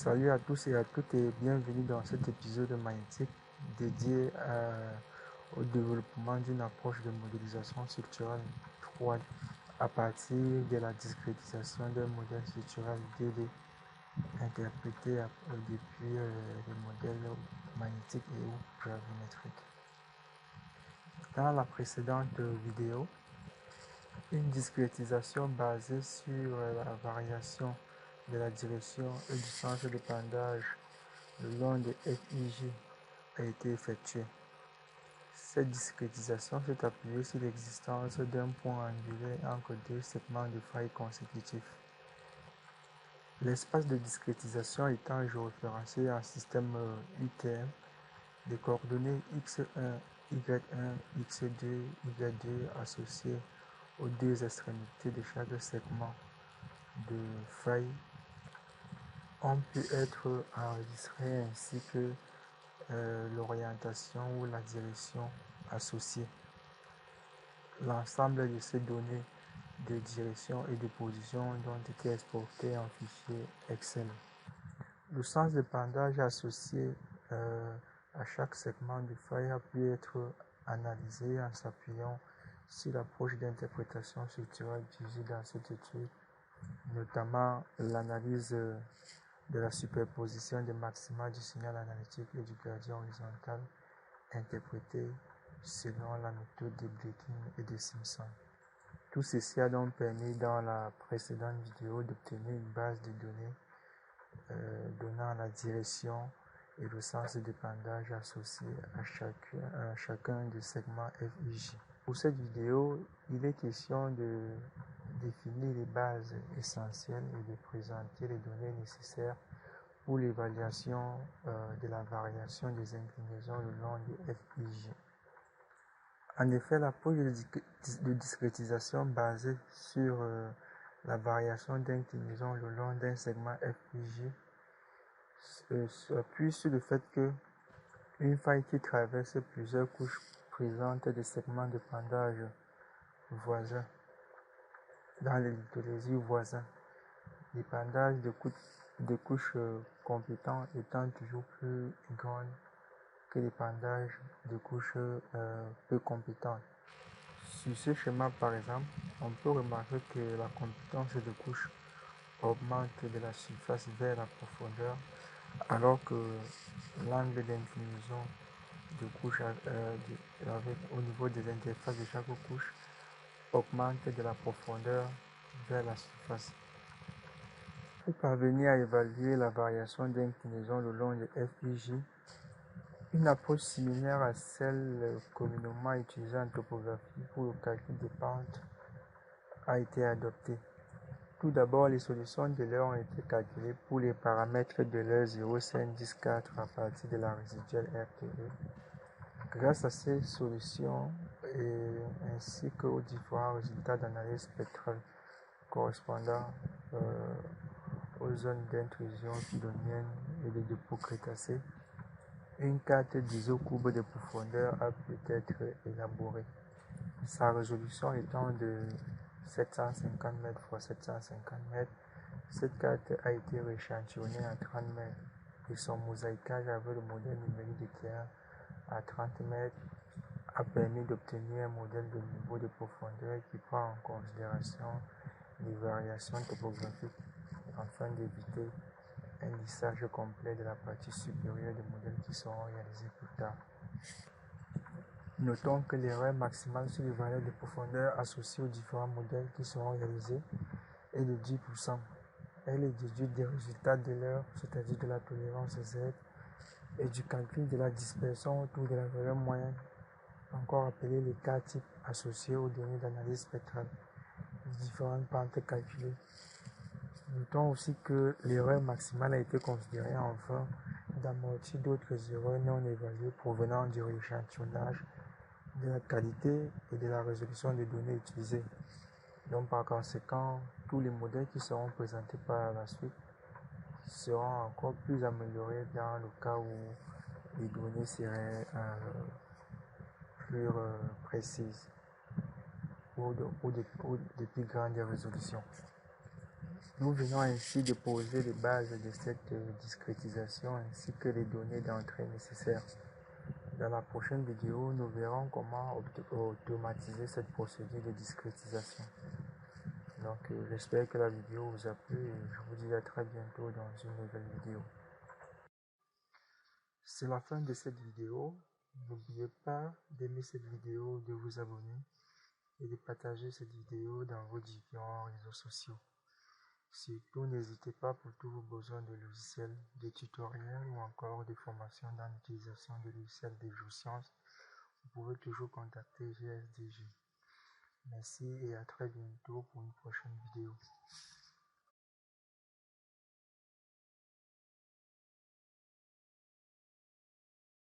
Salut à tous et à toutes et bienvenue dans cet épisode magnétique dédié au développement d'une approche de modélisation structurelle 3D à partir de la discrétisation d'un modèle structurel 2D interprété depuis les modèles magnétiques et ou gravimétriques. Dans la précédente vidéo, une discrétisation basée sur la variation de la direction et du sens d'épandage le long de FIJ a été effectuée. Cette discrétisation s'est appuyée sur l'existence d'un point angulaire entre deux segments de faille consécutifs. L'espace de discrétisation étant géoréférencé en système UTM, les coordonnées x1, y1, x2, y2 associées aux deux extrémités de chaque segment de faille ont pu être enregistrées ainsi que l'orientation ou la direction associée. L'ensemble de ces données de direction et de position ont été exportées en fichier Excel. Le sens d'épandage associé à chaque segment de faille a pu être analysé en s'appuyant sur l'approche d'interprétation structurelle utilisée dans cette étude, notamment l'analyse de la superposition des maxima du signal analytique et du gradient horizontal interprété selon la méthode de Breaking et de Simpson. Tout ceci a donc permis dans la précédente vidéo d'obtenir une base de données donnant la direction et le sens d'épandage associé à chacun des segments FIJ. Pour cette vidéo, il est question de définir les bases essentielles et de présenter les données nécessaires pour l'évaluation de la variation des inclinaisons le long des FIJ. En effet, l'approche de discrétisation basée sur la variation d'inclinaison le long d'un segment FIJ s'appuie sur le fait que une faille qui traverse plusieurs couches présente des segments d'épandage voisins dans les litholésies voisins. L'épandage de couches compétentes étant toujours plus grand que l'épandage de couches peu compétentes. Sur ce schéma, par exemple, on peut remarquer que la compétence de couche augmente de la surface vers la profondeur, alors que l'angle d'inclinaison de couche au niveau des interfaces de chaque couche augmente de la profondeur vers la surface. Pour parvenir à évaluer la variation d'inclinaison le long des FIJ, une approche similaire à celle communément utilisée en topographie pour le calcul des pentes a été adoptée. Tout d'abord, les solutions d'Euler ont été calculées pour les paramètres d'Euler 0, 5, 10, 4 à partir de la résiduelle RTE. Grâce à ces solutions ainsi qu'aux différents résultats d'analyse spectrale correspondant aux zones d'intrusion filonienne et de dépôts crétacés, une carte d'isocourbe de profondeur a pu être élaborée. Sa résolution étant de 750 mètres x 750 mètres, cette carte a été rééchantillonnée à 30 mètres et son mosaïquage avec le modèle numérique de terrain à 30 mètres a permis d'obtenir un modèle de niveau de profondeur qui prend en considération les variations topographiques afin d'éviter un lissage complet de la partie supérieure des modèles qui seront réalisés plus tard. Notons que l'erreur maximale sur les valeurs de profondeur associées aux différents modèles qui seront réalisés est de 10%. Elle est déduite des résultats de l'erreur, c'est-à-dire de la tolérance Z, et du calcul de la dispersion autour de la valeur moyenne, encore appelée les cas types associés aux données d'analyse spectrale, les différentes pentes calculées. Notons aussi que l'erreur maximale a été considérée en vain d'amortir d'autres erreurs non évaluées provenant du rééchantillonnage, de la qualité et de la résolution des données utilisées. Donc par conséquent, tous les modèles qui seront présentés par la suite seront encore plus améliorés dans le cas où les données seraient plus précises ou de plus grande résolution. Nous venons ainsi de poser les bases de cette discrétisation ainsi que les données d'entrée nécessaires. Dans la prochaine vidéo, nous verrons comment automatiser cette procédure de discrétisation. Donc j'espère que la vidéo vous a plu et je vous dis à très bientôt dans une nouvelle vidéo. C'est la fin de cette vidéo. N'oubliez pas d'aimer cette vidéo, de vous abonner et de partager cette vidéo dans vos différents réseaux sociaux. Surtout, n'hésitez pas pour tous vos besoins de logiciels, de tutoriels ou encore de formations dans l'utilisation de logiciels de géosciences. Vous pouvez toujours contacter GSDG. Merci et à très bientôt pour une prochaine vidéo.